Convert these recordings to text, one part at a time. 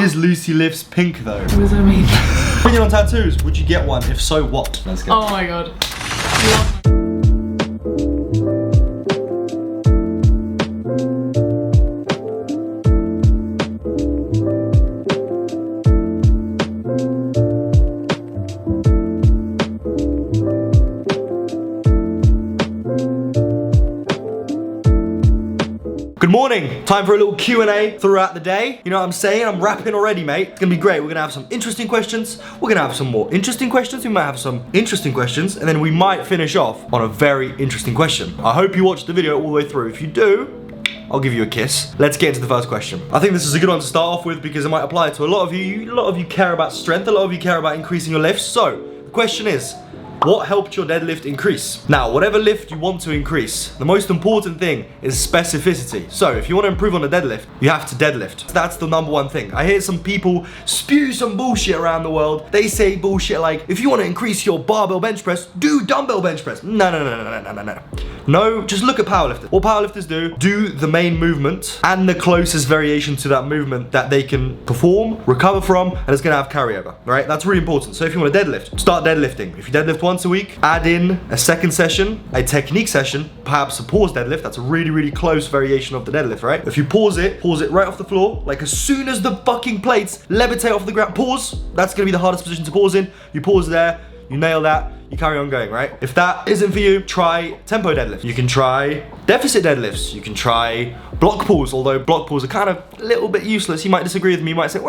is Lucy Lifts pink though? What does that mean? Opinion on tattoos, would you get one? If so, what? Let's go. Oh my god. Good morning. Time for a little Q&A throughout the day. You know what I'm saying? I'm rapping already, mate. It's gonna be great. We're gonna have some interesting questions. We're gonna have some more interesting questions. We might have some interesting questions. And then we might finish off on a very interesting question. I hope you watched the video all the way through. If you do, I'll give you a kiss. Let's get into the first question. I think this is a good one to start off with because it might apply to a lot of you. A lot of you care about strength. A lot of you care about increasing your lifts. So, the question is, what helped your deadlift increase? Now, whatever lift you want to increase, the most important thing is specificity. So, if you want to improve on a deadlift, you have to deadlift. That's the number one thing. I hear some people spew some bullshit around the world. They say bullshit like, if you want to increase your barbell bench press, do dumbbell bench press. No. No, just look at powerlifters. What powerlifters do the main movement and the closest variation to that movement that they can perform, recover from, and it's gonna have carryover, right? That's really important. So if you want to deadlift, start deadlifting. If you deadlift once a week, add in a second session, a technique session, perhaps a pause deadlift. That's a really, really close variation of the deadlift, right? If you pause it right off the floor, like as soon as the fucking plates levitate off the ground, pause. That's gonna be the hardest position to pause in. You pause there, you nail that, you carry on going, right? If that isn't for you, try tempo deadlift. You can try deficit deadlifts. You can try block pulls, although block pulls are kind of a little bit useless. You might disagree with me, you might say,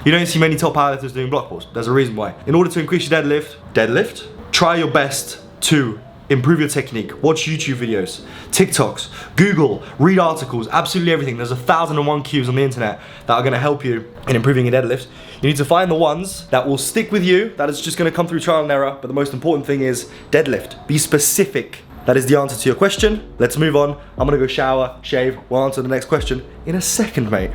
you don't see many top powerlifters doing block pulls. There's a reason why. In order to increase your deadlift, try your best to improve your technique. Watch YouTube videos, TikToks, Google, read articles, absolutely everything. There's 1,001 cues on the internet that are gonna help you in improving your deadlift. You need to find the ones that will stick with you, that is just gonna come through trial and error, but the most important thing is deadlift. Be specific. That is the answer to your question. Let's move on. I'm gonna go shower, shave, we'll answer the next question in a second, mate.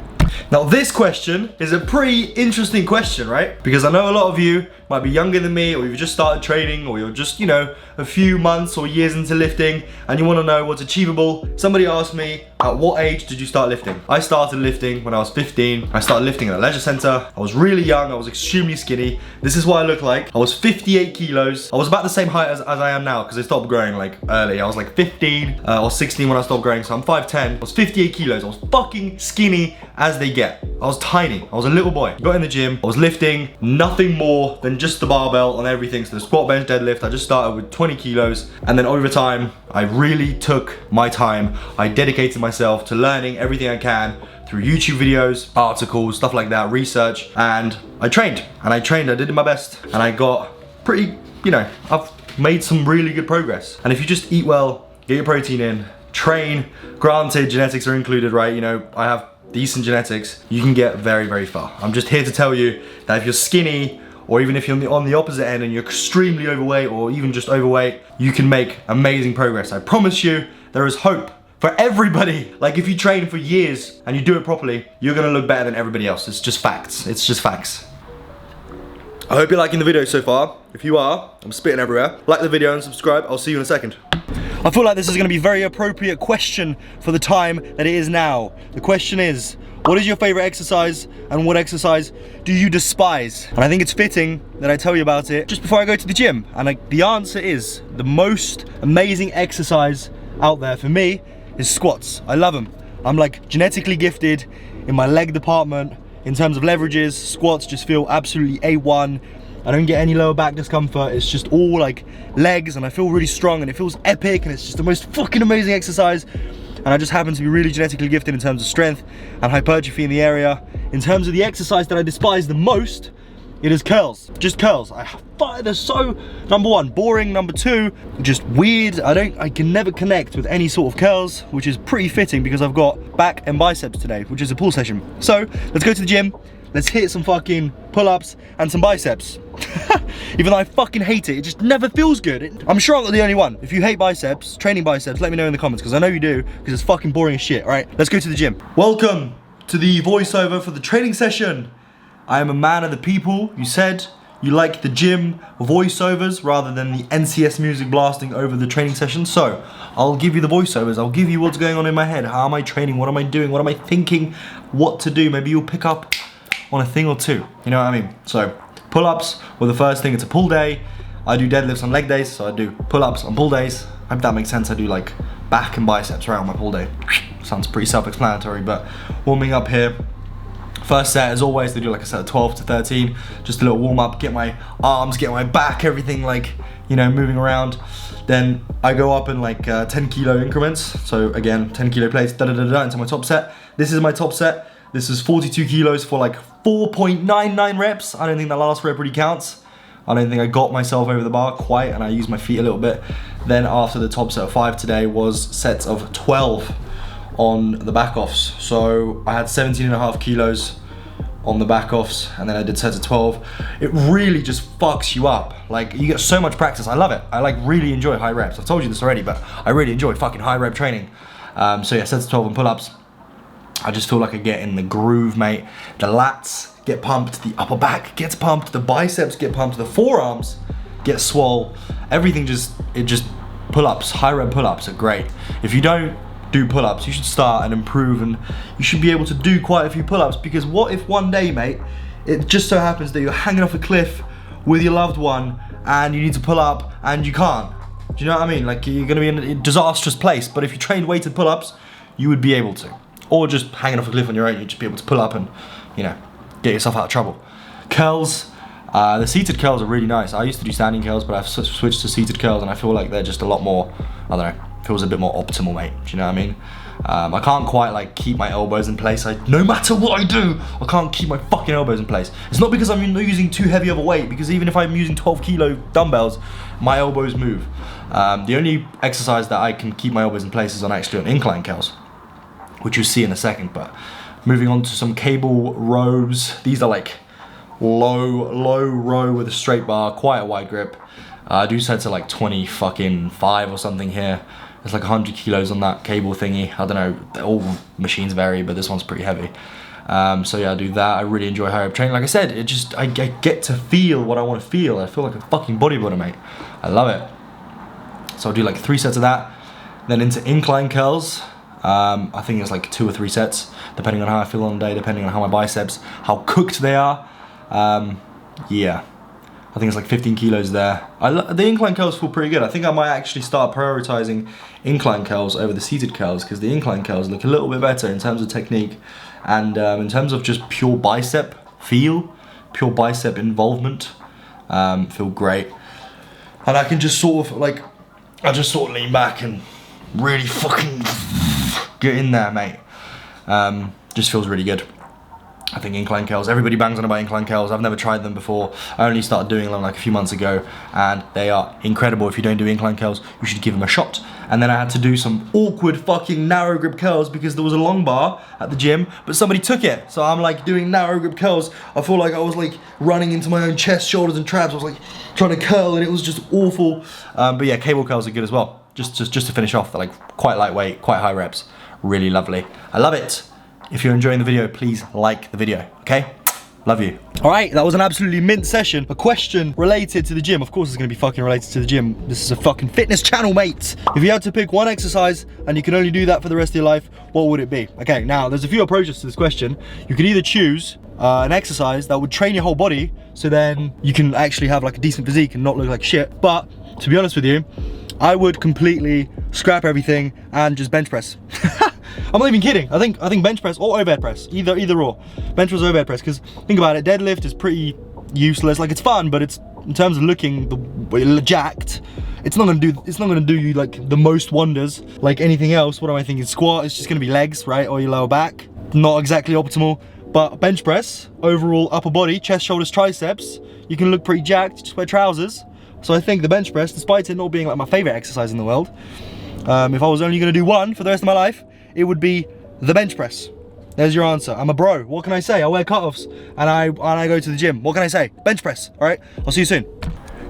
Now this question is a pretty interesting question, right? Because I know a lot of you might be younger than me, or you've just started training, or you're just, you know, a few months or years into lifting, and you want to know what's achievable. Somebody asked me, at what age did you start lifting? I started lifting when I was 15. I started lifting at a leisure center. I was really young, I was extremely skinny. This is what I look like. I was 58 kilos. I was about the same height as I am now, because I stopped growing like early. I was like 15 or 16 when I stopped growing, so I'm 5'10". I was 58 kilos. I was fucking skinny as they get. I was tiny. I was a little boy. Got in the gym. I was lifting nothing more than just the barbell on everything. So the squat, bench, deadlift. I just started with 20 kilos. And then over time, I really took my time. I dedicated myself to learning everything I can through YouTube videos, articles, stuff like that, research. And I trained. I did my best. And I got pretty, you know, I've made some really good progress. And if you just eat well, get your protein in, train, granted genetics are included, right? You know, I have decent genetics, you can get very, very far. I'm just here to tell you that if you're skinny, or even if you're on the opposite end and you're extremely overweight, or even just overweight, you can make amazing progress. I promise you, there is hope for everybody. Like if you train for years and you do it properly, you're gonna look better than everybody else. It's just facts. It's just facts. I hope you're liking the video so far. If you are, I'm spitting everywhere. Like the video and subscribe. I'll see you in a second. I feel like this is going to be a very appropriate question for the time that it is now. The question is, what is your favorite exercise and what exercise do you despise? And I think it's fitting that I tell you about it just before I go to the gym. And the answer is, the most amazing exercise out there for me is squats. I love them. I'm like genetically gifted in my leg department. In terms of leverages, squats just feel absolutely A1. I don't get any lower back discomfort. It's just all like legs, and I feel really strong, and it feels epic, and it's just the most fucking amazing exercise. And I just happen to be really genetically gifted in terms of strength and hypertrophy in the area. In terms of the exercise that I despise the most, it is curls. Just curls. They're so, number one, boring. Number two, just weird. I can never connect with any sort of curls, which is pretty fitting because I've got back and biceps today, which is a pull session. So let's go to the gym. Let's hit some fucking pull-ups and some biceps. Even though I fucking hate it, it just never feels good. I'm sure I'm not the only one. If you hate biceps, training biceps, let me know in the comments, because I know you do, because it's fucking boring as shit. All right, let's go to the gym. Welcome to the voiceover for the training session. I am a man of the people. You said you like the gym voiceovers rather than the NCS music blasting over the training session. So I'll give you the voiceovers. I'll give you what's going on in my head. How am I training? What am I doing? What am I thinking? What to do? Maybe you'll pick up on a thing or two. You know what I mean? So pull-ups were the first thing. It's a pull day. I do deadlifts on leg days, so I do pull-ups on pull days. I hope that makes sense. I do like back and biceps right on my pull day. Sounds pretty self-explanatory, but warming up here. First set, as always, they do like a set of 12 to 13. Just a little warm up, get my arms, get my back, everything like, you know, moving around. Then I go up in like 10 kilo increments. So again, 10 kilo plates, into my top set. This is my top set. This is 42 kilos for like 4.99 reps. I don't think the last rep really counts. I don't think I got myself over the bar quite, and I used my feet a little bit. Then after the top set of 5 today was sets of 12 on the back offs. So I had 17.5 kilos on the back offs, and then I did sets of 12. It really just fucks you up. Like, you get so much practice. I love it. I like really enjoy high reps. I've told you this already, but I really enjoy fucking high rep training. So yeah, sets of 12 and pull-ups. I just feel like I get in the groove, mate. The lats get pumped, the upper back gets pumped, the biceps get pumped, the forearms get swole. Everything just pull-ups, high rep pull-ups are great. If you don't do pull-ups, you should start and improve, and you should be able to do quite a few pull-ups, because what if one day, mate, it just so happens that you're hanging off a cliff with your loved one and you need to pull up and you can't? Do you know what I mean? Like, you're gonna be in a disastrous place, but if you trained weighted pull-ups, you would be able to. Or just hanging off a cliff on your own, you'd just be able to pull up and, you know, get yourself out of trouble. Curls, the seated curls are really nice. I used to do standing curls, but I've switched to seated curls, and I feel like they're just a lot more, I don't know, feels a bit more optimal, mate. Do you know what I mean? I can't quite like keep my elbows in place. No matter what I do, I can't keep my fucking elbows in place. It's not because I'm using too heavy of a weight, because even if I'm using 12 kilo dumbbells, my elbows move. The only exercise that I can keep my elbows in place is actually on incline curls, which you'll see in a second. But moving on to some cable rows. These are like low row with a straight bar, quite a wide grip. I do sets of like 25 or something here. It's like 100 kilos on that cable thingy. I don't know, all machines vary, but this one's pretty heavy. So yeah, I do that. I really enjoy high rep training. Like I said, I get to feel what I want to feel. I feel like a fucking bodybuilder, mate. I love it. So I'll do like 3 sets of that. Then into incline curls. I think it's like 2 or 3 sets, depending on how I feel on the day, depending on how my biceps, how cooked they are. Yeah, I think it's like 15 kilos there. The incline curls feel pretty good. I think I might actually start prioritizing incline curls over the seated curls, because the incline curls look a little bit better in terms of technique, and in terms of just pure bicep feel, pure bicep involvement, feel great. And I can just sort of like, I just sort of lean back and really fucking get in there, mate. Just feels really good. I think incline curls, everybody bangs on about incline curls. I've never tried them before. I only started doing them like a few months ago, and they are incredible. If you don't do incline curls, you should give them a shot. And then I had to do some awkward fucking narrow grip curls because there was a long bar at the gym, but somebody took it. So I'm like doing narrow grip curls. I feel like I was like running into my own chest, shoulders and traps. I was like trying to curl, and it was just awful. But yeah, cable curls are good as well. Just to finish off, they're like quite lightweight, quite high reps. Really lovely. I love it. If you're enjoying the video, please like the video, okay? Love you. All right, that was an absolutely mint session. A question related to the gym. Of course it's gonna be fucking related to the gym. This is a fucking fitness channel, mate. If you had to pick one exercise and you can only do that for the rest of your life, what would it be? Okay, now there's a few approaches to this question. You could either choose an exercise that would train your whole body, so then you can actually have like a decent physique and not look like shit. But to be honest with you, I would completely scrap everything and just bench press. I'm not even kidding. I think bench press or overhead press, either or. Bench press or overhead press, because think about it, deadlift is pretty useless. Like, it's fun, but it's, in terms of looking jacked, it's not gonna do you like the most wonders. Like anything else, what am I thinking? Squat, it's just gonna be legs, right, or your lower back. Not exactly optimal. But bench press, overall upper body, chest, shoulders, triceps, you can look pretty jacked, just wear trousers. So I think the bench press, despite it not being like my favorite exercise in the world, if I was only gonna do one for the rest of my life, it would be the bench press. There's your answer. I'm a bro. What can I say? I wear cutoffs and I go to the gym. What can I say? Bench press. All right. I'll see you soon.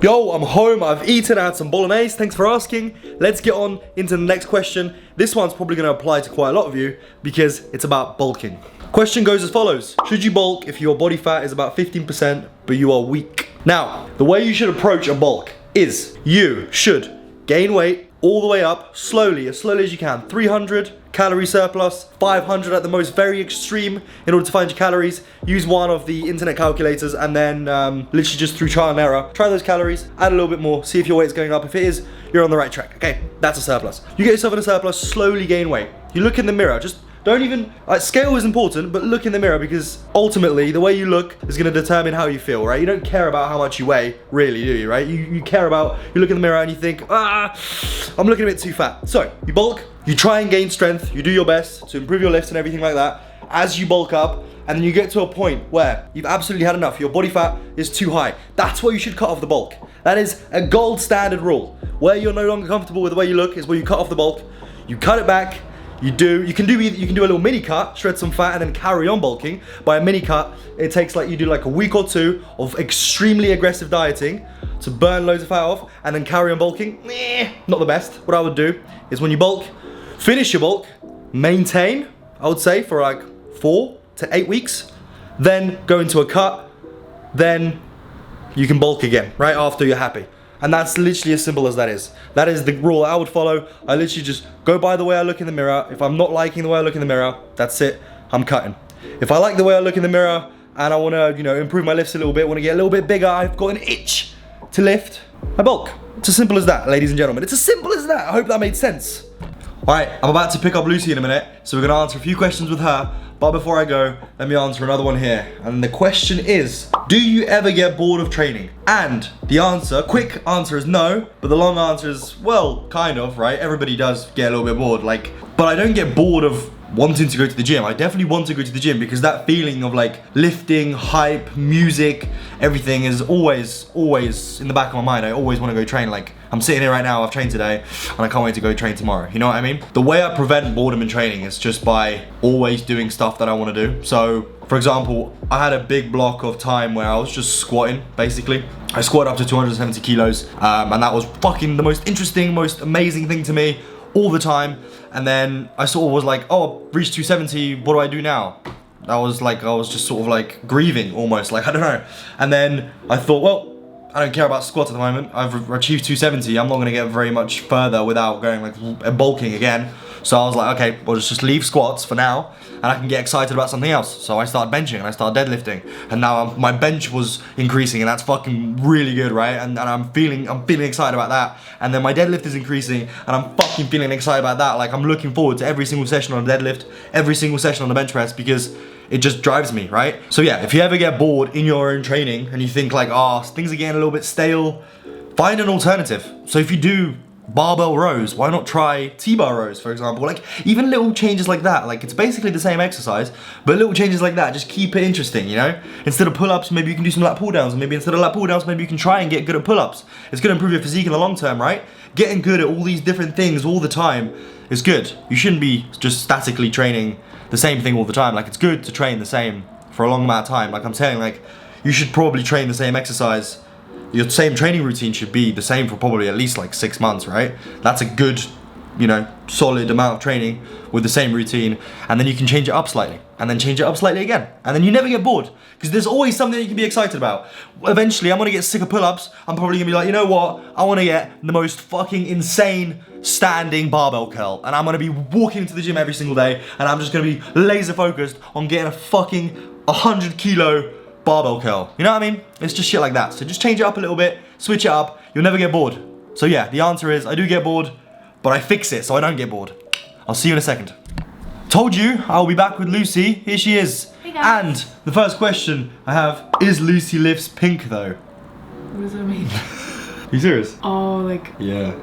Yo, I'm home. I've eaten. I had some bolognese. Thanks for asking. Let's get on into the next question. This one's probably going to apply to quite a lot of you because it's about bulking. Question goes as follows. Should you bulk if your body fat is about 15% but you are weak? Now, the way you should approach a bulk is you should gain weight all the way up, slowly as you can. 300 calorie surplus, 500 at the most, very extreme. In order to find your calories, use one of the internet calculators, and then literally just through trial and error, try those calories, add a little bit more, see if your weight's going up. If it is, you're on the right track. Okay, that's a surplus. You get yourself in a surplus, slowly gain weight. You look in the mirror, just don't even, scale is important, but look in the mirror, because ultimately the way you look is gonna determine how you feel, right? You don't care about how much you weigh, really, do you, right? You care about, you look in the mirror and you think, I'm looking a bit too fat. So, you bulk, you try and gain strength, you do your best to improve your lifts and everything like that. As you bulk up, and then you get to a point where you've absolutely had enough, your body fat is too high. That's where you should cut off the bulk. That is a gold standard rule. Where you're no longer comfortable with the way you look is where you cut off the bulk, you cut it back. You can do a little mini cut, shred some fat, and then carry on bulking. By a mini cut, it takes like, you do like a week or two of extremely aggressive dieting to burn loads of fat off, and then carry on bulking. Not the best. What I would do is when you bulk, finish your bulk, maintain, I would say, for like 4 to 8 weeks, then go into a cut, then you can bulk again, right after you're happy. And that's literally as simple as that is. That is the rule I would follow. I literally just go by the way I look in the mirror. If I'm not liking the way I look in the mirror, that's it, I'm cutting. If I like the way I look in the mirror and I wanna, improve my lifts a little bit, wanna get a little bit bigger, I've got an itch to lift, I bulk. It's as simple as that, ladies and gentlemen. It's as simple as that. I hope that made sense. All right, I'm about to pick up Lucy in a minute, so we're gonna answer a few questions with her. But before I go, let me answer another one here. And the question is, do you ever get bored of training? And the answer, quick answer is no, but the long answer is, well, kind of, right? Everybody does get a little bit bored, but I don't get bored of wanting to go to the gym. I definitely want to go to the gym because that feeling of like lifting, hype, music, everything is always in the back of my mind. I always want to go train. Like, I'm sitting here right now, I've trained today, and I can't wait to go train tomorrow. You know what I mean? The way I prevent boredom in training is just by always doing stuff that I want to do. So, for example, I had a big block of time where I was just squatting, basically. I squatted up to 270 kilos, and that was fucking the most interesting, most amazing thing to me all the time. And then I sort of was like, oh, I've reached 270, what do I do now? I was just sort of like grieving almost, like, I don't know. And then I thought, well, I don't care about squats at the moment. I've achieved 270. I'm not gonna get very much further without going like bulking again. So I was like, okay, well, just leave squats for now, and I can get excited about something else. So I started benching and I started deadlifting, and now my bench was increasing, and that's fucking really good, right? And I'm feeling excited about that. And then my deadlift is increasing, and I'm fucking feeling excited about that. Like, I'm looking forward to every single session on the deadlift, every single session on the bench press, because it just drives me, right? So yeah, if you ever get bored in your own training and you think like, oh, things are getting a little bit stale, find an alternative. So if you do barbell rows, why not try T-bar rows, for example? Like, even little changes like that. Like, it's basically the same exercise, but little changes like that just keep it interesting, you know? Instead of pull-ups, maybe you can do some lat pull-downs, and maybe instead of lat pull-downs, maybe you can try and get good at pull-ups. It's gonna improve your physique in the long term, right? Getting good at all these different things all the time is good. You shouldn't be just statically training the same thing all the time. Like, it's good to train the same for a long amount of time. Like I'm saying, like, you should probably train the same exercise. Your same training routine should be the same for probably at least like 6 months, right? That's a good, solid amount of training with the same routine, and then you can change it up slightly, and then change it up slightly again, and then you never get bored, because there's always something that you can be excited about. Eventually, I'm gonna get sick of pull-ups. I'm probably gonna be like, you know what? I wanna get the most fucking insane standing barbell curl, and I'm gonna be walking into the gym every single day, and I'm just gonna be laser focused on getting a fucking 100 kilo barbell curl. You know what I mean? It's just shit like that. So just change it up a little bit, switch it up, you'll never get bored. So yeah, the answer is I do get bored, but I fix it so I don't get bored. I'll see you in a second. Told you I'll be back with Lucy. Here she is. Hey guys. And the first question I have, is Lucy Lifts pink though? What does that mean? Are you serious? Oh, like... Yeah.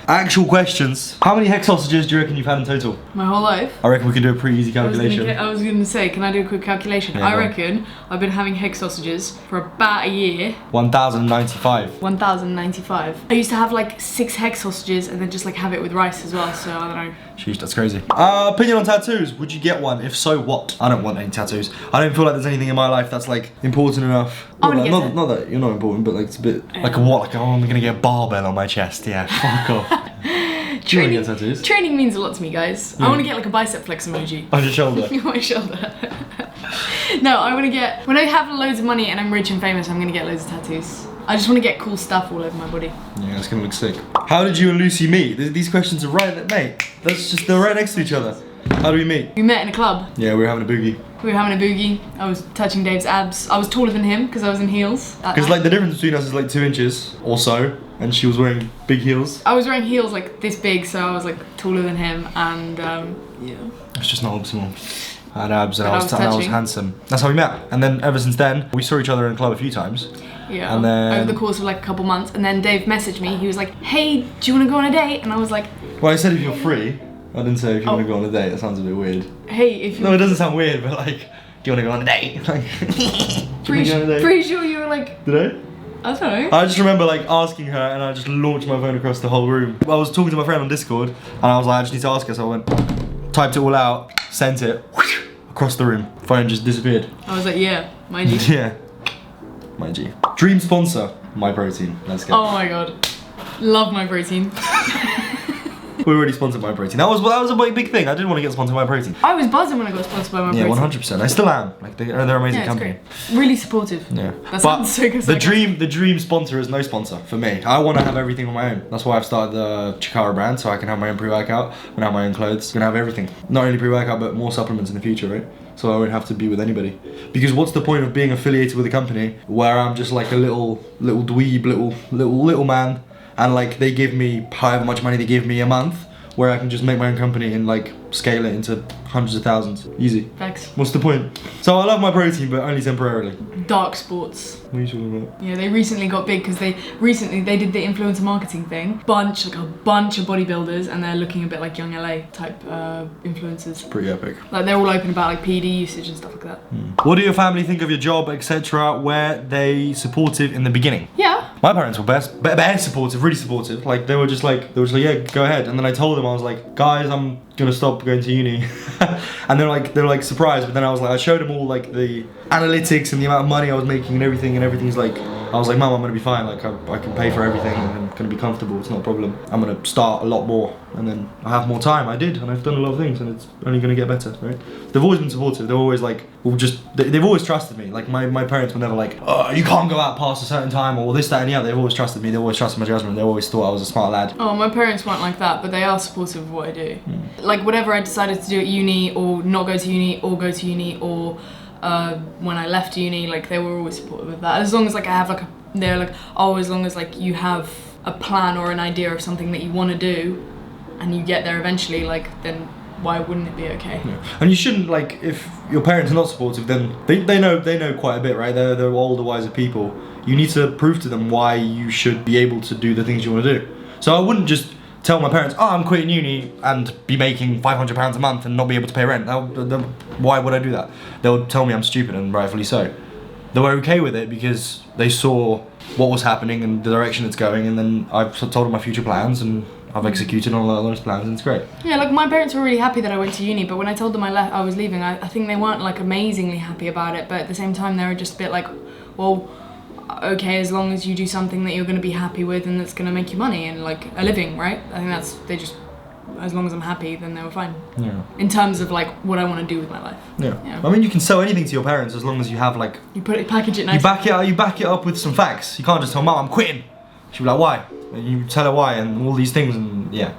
Actual questions. How many hex sausages do you reckon you've had in total? My whole life? I reckon we can do a pretty easy calculation. I was gonna say, can I do a quick calculation? Yeah, I reckon I've been having hex sausages for about a year. 1,095. 1,095. I used to have like 6 hex sausages and then just like have it with rice as well, so I don't know. Sheesh, that's crazy. Opinion on tattoos. Would you get one? If so, what? I don't want any tattoos. I don't feel like there's anything in my life that's like important enough. Not that you're not important, but like it's a bit like a what? Like, oh, I'm gonna get a barbell on my chest. Yeah, fuck off. Training, get tattoos? Training means a lot to me, guys. I want to get like a bicep flex emoji. On your shoulder? On my shoulder. No, I want to get... When I have loads of money and I'm rich and famous, I'm going to get loads of tattoos. I just want to get cool stuff all over my body. Yeah, it's gonna look sick. How did you and Lucy meet? These questions are right, mate. They're right next to each other. How do we meet? We met in a club. Yeah, we were having a boogie. We were having a boogie. I was touching Dave's abs. I was taller than him because I was in heels. Because like the difference between us is like 2 inches or so, and she was wearing big heels. I was wearing heels like this big, so I was like taller than him, and yeah. It's just not optimal. I had abs and But I was handsome. That's how we met. And then ever since then, we saw each other in a club a few times. Yeah. And then over the course of like a couple months, and then Dave messaged me. He was like, "Hey, do you want to go on a date?" And I was like, well, I said if you're free. I didn't say if you want to go on a date. That sounds a bit weird. "Hey, if you..." No, it doesn't sound weird, but like, do you want to go on a date? Like, pretty sure you were like... Did I? I don't know. I just remember like asking her, and I just launched my phone across the whole room. I was talking to my friend on Discord, and I was like, I just need to ask her. So I went, typed it all out, sent it, across the room. Phone just disappeared. I was like, yeah, my G. Yeah, my G. Dream sponsor, My Protein. Let's go. Oh my god. Love my protein. We already sponsored My Protein. That was a big thing. I didn't want to get sponsored by Protein. I was buzzing when I got sponsored by my Yeah, protein. 100%. I still am. Like they're an amazing Yeah, it's company. great. Really supportive. Yeah. That sounds so good. The dream sponsor is no sponsor for me. I want to have everything on my own. That's why I've started the Chikara brand, so I can have my own pre-workout, I can have my own clothes, I can have everything. Not only pre-workout, but more supplements in the future, right? So I won't have to be with anybody. Because what's the point of being affiliated with a company where I'm just like a little dweeb, little man, and like they give me however much money they give me a month, where I can just make my own company and like scale it into hundreds of thousands. Easy. Thanks. What's the point? So I love My Protein, but only temporarily. Dark sports. What are you talking about? Yeah, they recently got big because they did the influencer marketing thing. A bunch of bodybuilders, and they're looking a bit like Young LA type influencers. Pretty epic. Like they're all open about like PD usage and stuff like that. What do your family think of your job, etc.? Were they supportive in the beginning? Yeah. My parents were bare supportive, really supportive. Like they were just like, yeah, go ahead. And then I told them, I was like, guys, I'm gonna stop going to uni. And they were like surprised. But then I was like, I showed them all like the analytics and the amount of money I was making and everything's like, I was like, Mum, I'm gonna be fine. Like I can pay for everything and I'm gonna be comfortable. It's not a problem. I'm gonna start a lot more and then I have more time. I did, and I've done a lot of things, and it's only gonna get better, right? They've always been supportive. They're always like, they've always trusted me. Like my parents were never like, oh, you can't go out past a certain time or this, that, and the other. They've always trusted me. They always trusted my judgment. They always thought I was a smart lad. Oh, my parents weren't like that, but they are supportive of what I do. Like whatever I decided to do at uni, or not go to uni, or go to uni, or when I left uni, like they were always supportive of that. As long as like I have like they're like, oh, as long as like you have a plan or an idea of something that you want to do, and you get there eventually, like then why wouldn't it be okay? Yeah. And you shouldn't, like, if your parents are not supportive, then they know quite a bit, right? They're older, wiser people. You need to prove to them why you should be able to do the things you want to do. So I wouldn't just tell my parents, oh, I'm quitting uni and be making £500 a month and not be able to pay rent. Why would I do that? They'll tell me I'm stupid, and rightfully so. They were okay with it because they saw what was happening and the direction it's going, and then I've told them my future plans and I've executed on all those plans, and it's great. Yeah, like my parents were really happy that I went to uni, but when I told them I was leaving, I think they weren't like amazingly happy about it, but at the same time they were just a bit like, well, okay, as long as you do something that you're going to be happy with and that's going to make you money and like a living, right? I think as long as I'm happy, then they were fine. Yeah. In terms of like what I want to do with my life. Yeah. I mean, you can sell anything to your parents as long as you have like... package it nicely. You back it up with some facts. You can't just tell Mum, I'm quitting. She'll be like, why? And you tell her why and all these things, and yeah.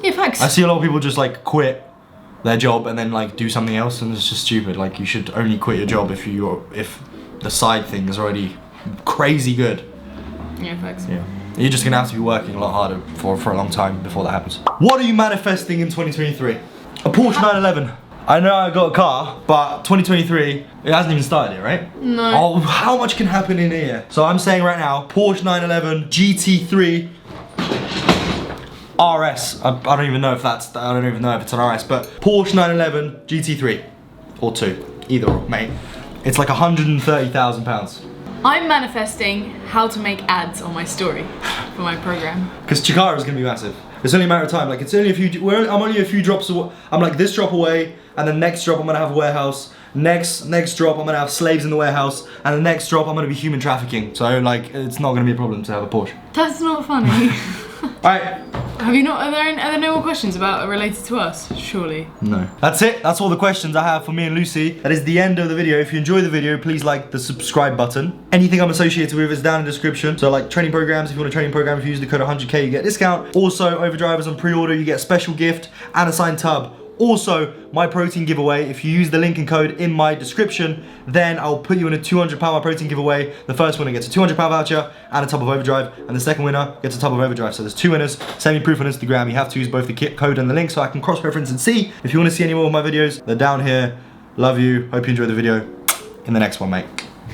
Yeah, facts. I see a lot of people just like quit their job and then like do something else, and it's just stupid. Like you should only quit your job if the side thing is already crazy good. Yeah, facts. Yeah. You're just gonna have to be working a lot harder for a long time before that happens. What are you manifesting in 2023? A Porsche 911. I know I got a car, but 2023, it hasn't even started yet, right? No. Oh, how much can happen in a year? So I'm saying right now, Porsche 911 GT3 RS. I don't even know if it's an RS, but Porsche 911 GT3 or 2, either or, mate. It's like £130,000. I'm manifesting how to make ads on my story for my program. Because Chikara is gonna be massive. It's only a matter of time. Like it's only I'm only a few drops away. I'm like this drop away, and the next drop I'm gonna have a warehouse. Next drop I'm gonna have slaves in the warehouse, and the next drop I'm gonna be human trafficking. So like it's not gonna be a problem to have a Porsche. That's not funny. Alright, Have you not? Are there no more questions related to us? Surely. No. That's it. That's all the questions I have for me and Lucy. That is the end of the video. If you enjoyed the video, please like the subscribe button. Anything I'm associated with is down in the description. So like training programs, if you want a training program, if you use the code 100K, you get a discount. Also, Overdrivers on pre-order, you get a special gift and a signed tub. Also, my protein giveaway, if you use the link and code in my description, then I'll put you in a £200 My Protein giveaway. The first winner gets a £200 voucher and a tub of Overdrive, and the second winner gets a tub of Overdrive. So there's 2 winners. Send me proof on Instagram. You have to use both the code and the link so I can cross-reference and see. If you want to see any more of my videos, they're down here. Love you. Hope you enjoyed the video. In the next one, mate.